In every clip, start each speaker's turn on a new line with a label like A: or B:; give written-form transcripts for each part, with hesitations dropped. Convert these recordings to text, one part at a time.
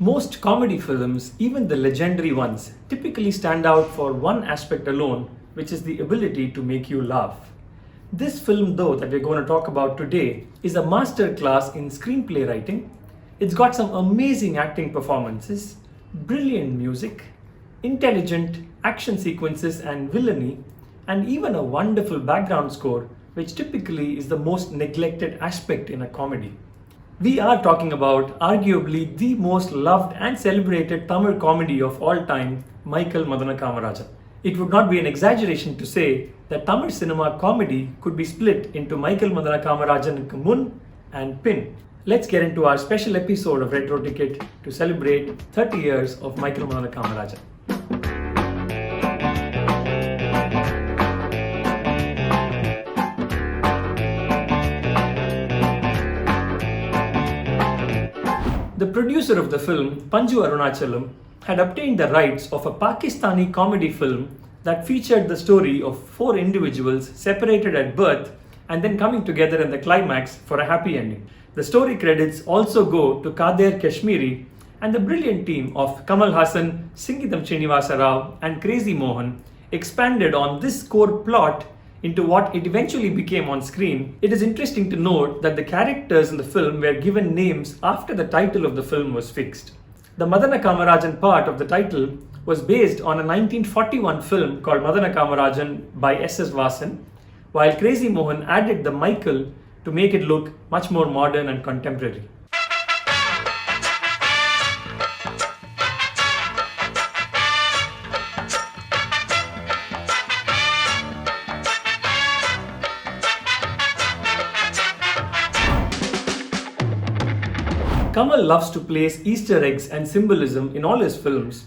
A: Most comedy films, even the legendary ones, typically stand out for one aspect alone, which is the ability to make you laugh. This film, though, that we're going to talk about today, is a masterclass in screenplay writing. It's got some amazing acting performances, brilliant music, intelligent action sequences and villainy, and even a wonderful background score, which typically is the most neglected aspect in a comedy. We are talking about arguably the most loved and celebrated Tamil comedy of all time, Madana Kamarajan. It would not be an exaggeration to say that Tamil cinema comedy could be split into Madana Kamarajan Mun and Pin. Let's get into our special episode of RetroTicket to celebrate 30 years of Madana Kamarajan. The producer of the film, Panju Arunachalam, had obtained the rights of a Pakistani comedy film that featured the story of four individuals separated at birth and then coming together in the climax for a happy ending. The story credits also go to Kader Kashmiri and the brilliant team of Kamal Hassan, Singeetham Srinivasa and Crazy Mohan expanded on this core plot into what it eventually became on screen. It is interesting to note that the characters in the film were given names after the title of the film was fixed. The Madana Kamarajan part of the title was based on a 1941 film called Madana Kamarajan by S.S. Vasan, while Crazy Mohan added the Michael to make it look much more modern and contemporary. Kamal loves to place Easter eggs and symbolism in all his films,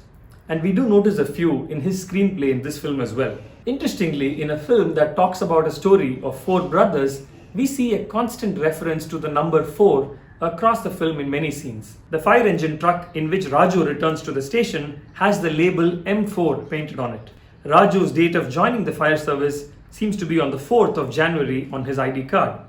A: and we do notice a few in his screenplay in this film as well. Interestingly, in a film that talks about a story of four brothers, we see a constant reference to the number 4 across the film in many scenes. The fire engine truck in which Raju returns to the station has the label M4 painted on it. Raju's date of joining the fire service seems to be on the 4th of January on his ID card.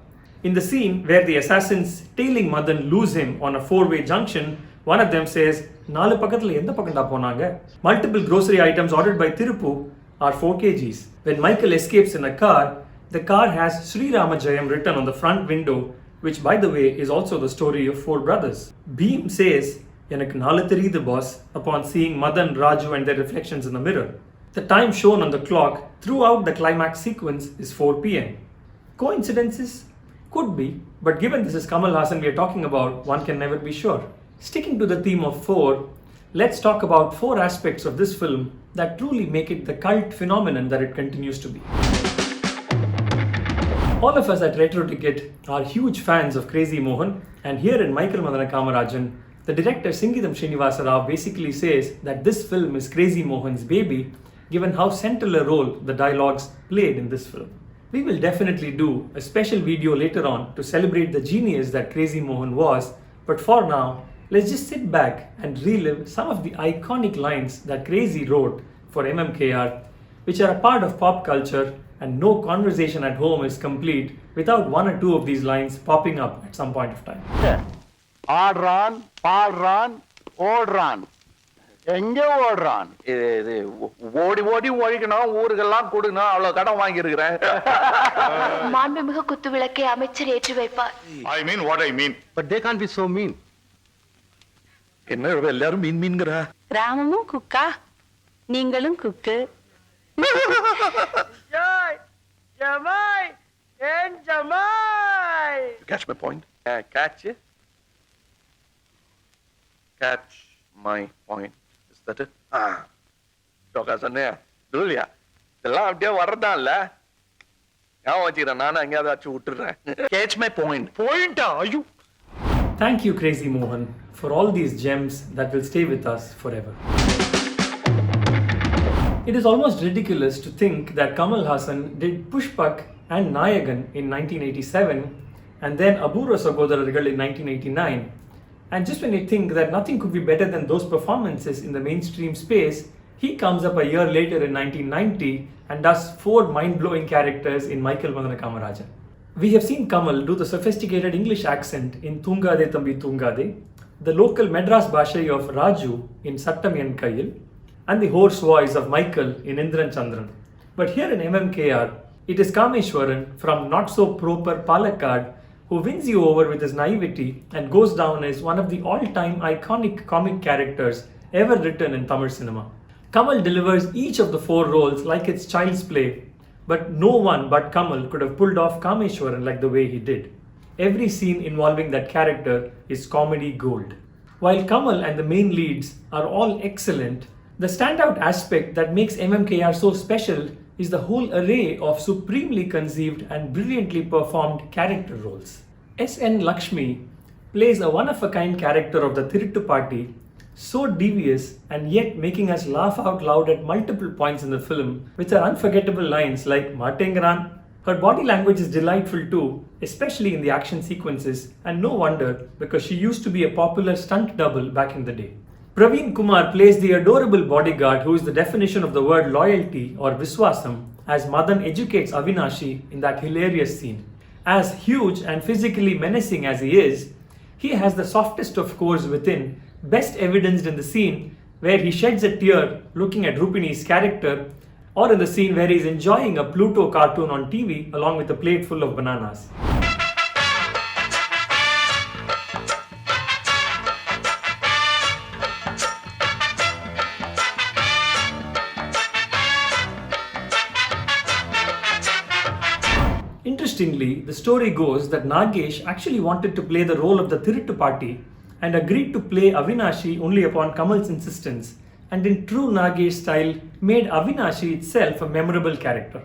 A: In the scene where the assassins tailing Madan lose him on a 4-way junction, one of them says, "Nalu pakkathula endha pakkanda ponanga?" Multiple grocery items ordered by Tiruppu are 4 kgs. When Michael escapes in a car, the car has Sri Ramajayam written on the front window, which by the way is also the story of 4 brothers. Beam says, "Enak nalu theriyudhu boss," upon seeing Madan, Raju and their reflections in the mirror. The time shown on the clock throughout the climax sequence is 4 p.m. Coincidences? Could be, but given this is Kamal Hassan we are talking about, one can never be sure. Sticking to the theme of 4, let's talk about 4 aspects of this film that truly make it the cult phenomenon that it continues to be. All of us at RetroTicket are huge fans of Crazy Mohan, and here in Madana Kamarajan, the director Singeetham Srinivasa basically says that this film is Crazy Mohan's baby, given how central a role the dialogues played in this film. We will definitely do a special video later on to celebrate the genius that Crazy Mohan was, but for now, let's just sit back and relive some of the iconic lines that Crazy wrote for MMKR, which are a part of pop culture, and no conversation at home is complete without one or two of these lines popping up at some point of time.
B: Adran, Padran, Odran. எங்க ஓடுறான் இது ஓடி ஓடி ஓடிக்கணும் ஊருக்கெல்லாம் கொடுக்கணும் அவ்வளவு கடன் வாங்கி இருக்கிறேன்.
C: மாண்புமிகு குத்து விளக்கை அமைச்சர் ஏற்றி வைப்பார்.
B: I mean what I mean. But they can't be so mean. என்ன எல்லாரும் மீன் மீன்ங்கறா?
C: ராமமும் குக்கா நீங்களும் குக்கு.
D: ஜாய் ஜமாய் ஏன் ஜமாய்.
B: Catch my point. Catch my point. Is that it? டோக்கா சொன்னே துல்லியா இதெல்லாம் அப்படியே வர்றதா இல்ல ஞாபகம் வச்சுக்கிறேன் நானும் எங்கேயாவது வச்சு விட்டுறேன். Catch my point. Point you.
A: Thank you, Crazy Mohan, for all these gems that will stay with us forever. It is almost ridiculous to think that Kamal Hassan did Pushpak and Nayagan in 1987 and then Apoorva Sagodharargal in 1989. And just when you think that nothing could be better than those performances in the mainstream space, he comes up a year later in 1990 and does 4 mind-blowing characters in Madana Kamarajan. We have seen Kamal do the sophisticated English accent in Thungade Thambi Thungade, the local Madras Bhashai of Raju in Sattam En Kayil, and the hoarse voice of Michael in Indran Chandran. But here in MMKR, it is Kameshwaran from not so proper Palakkad who wins you over with his naivety and goes down as one of the all-time iconic comic characters ever written in Tamizh cinema. Kamal delivers each of the four roles like it's child's play, but no one but Kamal could have pulled off Kameshwaran like the way he did. Every scene involving that character is comedy gold. While Kamal and the main leads are all excellent, the standout aspect that makes MMKR so special is the whole array of supremely conceived and brilliantly performed character roles. S.N. Lakshmi plays a one-of-a-kind character of the Thirittu party, so devious and yet making us laugh out loud at multiple points in the film with her unforgettable lines like Matengran. Her body language is delightful too, especially in the action sequences, and no wonder because she used to be a popular stunt double back in the day. Praveen Kumar plays the adorable bodyguard who is the definition of the word loyalty or viswasam as Madan educates Avinashi in that hilarious scene. As huge and physically menacing as he is, he has the softest of cores within, best evidenced in the scene where he sheds a tear looking at Rupini's character, or in the scene where he is enjoying a Pluto cartoon on TV along with a plate full of bananas. Interestingly, the story goes that Nagesh actually wanted to play the role of the Thirittu party and agreed to play Avinashi only upon Kamal's insistence, and in true Nagesh style made Avinashi itself a memorable character.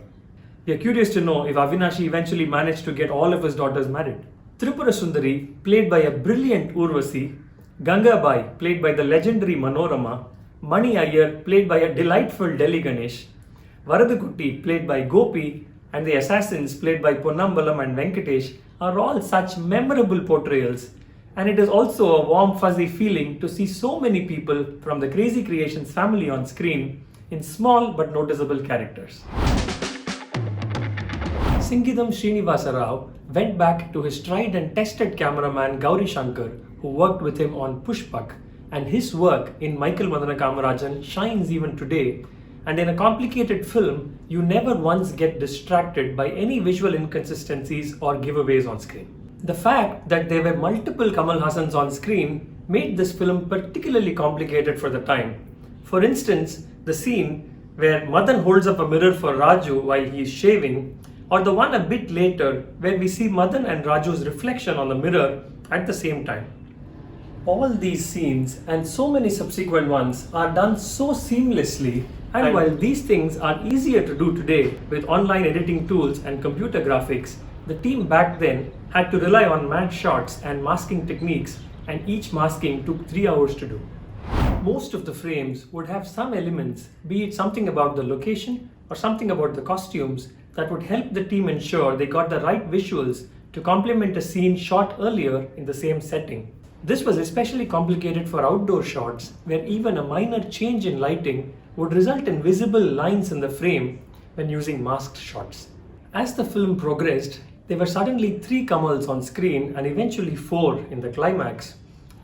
A: We are curious to know if Avinashi eventually managed to get all of his daughters married. Tripura Sundari, played by a brilliant Urvasi, Gangabai, played by the legendary Manorama, Mani Iyer, played by a delightful Delhi Ganesh, Varadukutty, played by Gopi, and the assassins, played by Ponnambalam and Venkatesh, are all such memorable portrayals, and it is also a warm fuzzy feeling to see so many people from the Crazy Creations family on screen in small but noticeable characters. Singeetham Srinivasa Rao went back to his tried and tested cameraman Gauri Shankar, who worked with him on Pushpak, and his work in Michael Madana Kamarajan shines even today. And in a complicated film, you never once get distracted by any visual inconsistencies or giveaways on screen. The fact that there were multiple Kamal Hassans on screen made this film particularly complicated for the time. For instance, the scene where Madan holds up a mirror for Raju while he is shaving, or the one a bit later where we see Madan and Raju's reflection on the mirror at the same time. All these scenes and so many subsequent ones are done so seamlessly, and while these things are easier to do today with online editing tools and computer graphics, the team back then had to rely on mad shots and masking techniques, and each masking took 3 hours to do. Most of the frames would have some elements, be it something about the location or something about the costumes, that would help the team ensure they got the right visuals to complement a scene shot earlier in the same setting. This was especially complicated for outdoor shots, where even a minor change in lighting would result in visible lines in the frame when using masked shots. As the film progressed, there were suddenly 3 Kamals on screen and eventually 4 in the climax,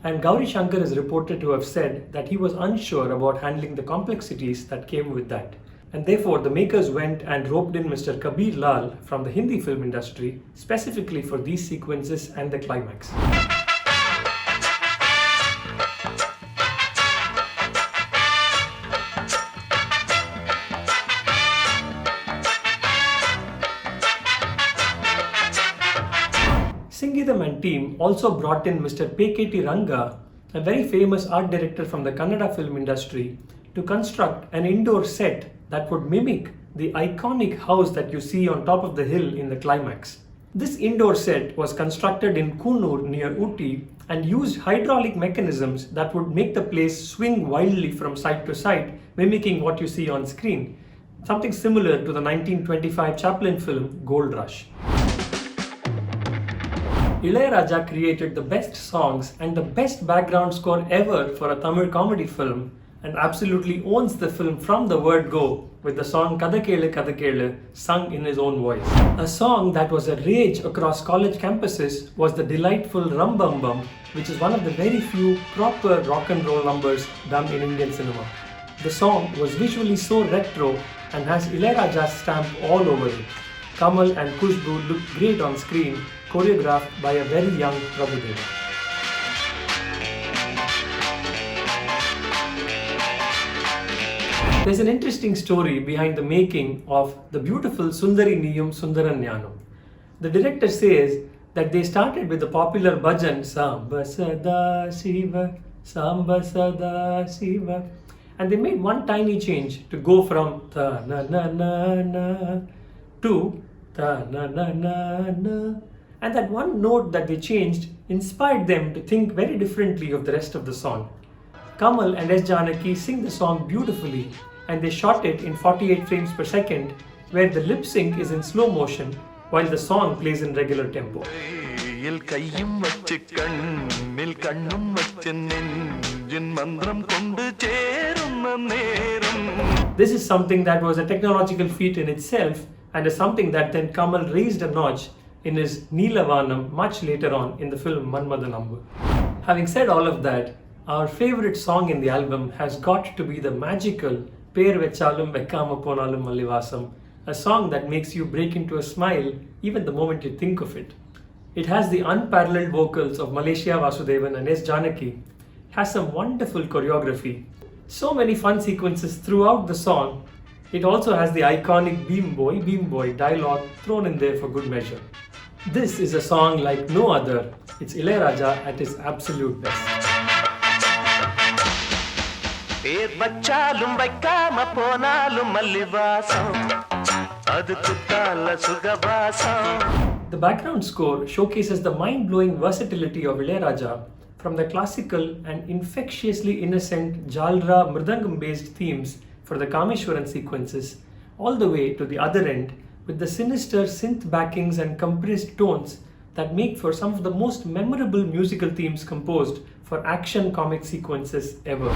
A: and Gauri Shankar is reported to have said that he was unsure about handling the complexities that came with that. And therefore the makers went and roped in Mr. Kabir Lal from the Hindi film industry specifically for these sequences and the climax. Singeetham and team also brought in Mr. P.K.T. Ranga, a very famous art director from the Kannada film industry, to construct an indoor set that would mimic the iconic house that you see on top of the hill in the climax. This indoor set was constructed in Kunur near Ooty and used hydraulic mechanisms that would make the place swing wildly from side to side, mimicking what you see on screen. Something similar to the 1925 Chaplin film Gold Rush. Ilayaraja created the best songs and the best background score ever for a Tamil comedy film, and absolutely owns the film from the word go with the song Kadakele sung in his own voice. A song that was a rage across college campuses was the delightful Rum Bum Bum, which is one of the very few proper rock and roll numbers done in Indian cinema. The song was visually so retro and has Ilayaraja's stamp all over it. Kamal and Kushbu looked great on screen, choreographed by a very young Prabhudev. There's an interesting story behind the making of the beautiful Sundari Niyam Sundaranyanam. The director says that they started with the popular bhajan Samba Sada Shiva, Samba Sada Shiva, and they made one tiny change to go from ta na na na na to ta na na na na, and that one note that they changed inspired them to think very differently of the rest of the song. Kamal and S. Janaki sing the song beautifully, and they shot it in 48 frames per second, where the lip sync is in slow motion while the song plays in regular tempo. This is something that was a technological feat in itself, and is something that then Kamal raised a notch in his Neelavanam much later on in the film Manmadanambu. Having said all of that, our favorite song in the album has got to be the magical Per Vechalum Vekkama Ponalum Mallivasam, a song that makes you break into a smile even the moment you think of it. It has the unparalleled vocals of Malaysia Vasudevan and S. Janaki, has some wonderful choreography, so many fun sequences throughout the song. It also has the iconic Beam Boy dialogue thrown in there for good measure. This is a song like no other. It's Ilayaraja at his absolute best.
E: The
A: background score showcases the mind-blowing versatility of Ilayaraja, from the classical and infectiously innocent Jalra Mridangam-based themes for the Kameshwaran sequences, all the way to the other end with the sinister synth backings and compressed tones that make for some of the most memorable musical themes composed for action comic sequences ever.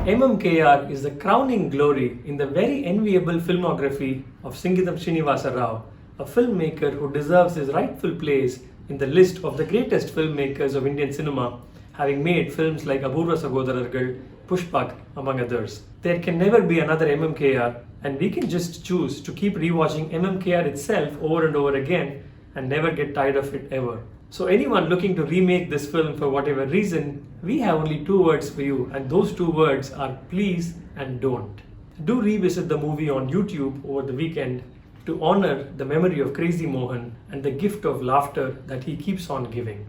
A: MMKR is the crowning glory in the very enviable filmography of Singeetham Srinivasa Rao, a filmmaker who deserves his rightful place in the list of the greatest filmmakers of Indian cinema, having made films like Apurva Sagodharargal, Pushpak, among others. There can never be another MMKR, and we can just choose to keep rewatching MMKR itself over and over again and never get tired of it ever. So anyone looking to remake this film for whatever reason, we have only 2 words for you, and those 2 words are please and don't. Do revisit the movie on YouTube over the weekend to honor the memory of Crazy Mohan and the gift of laughter that he keeps on giving.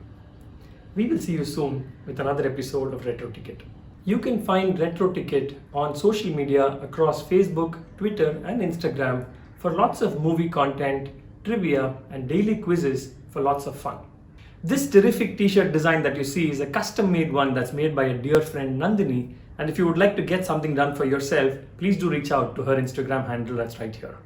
A: We will see you soon with another episode of RetroTicket. You can find RetroTicket on social media across Facebook, Twitter and Instagram for lots of movie content, trivia and daily quizzes for lots of fun. This terrific t-shirt design that you see is a custom-made one that's made by a dear friend Nandini, and if you would like to get something done for yourself, please do reach out to her Instagram handle that's right here.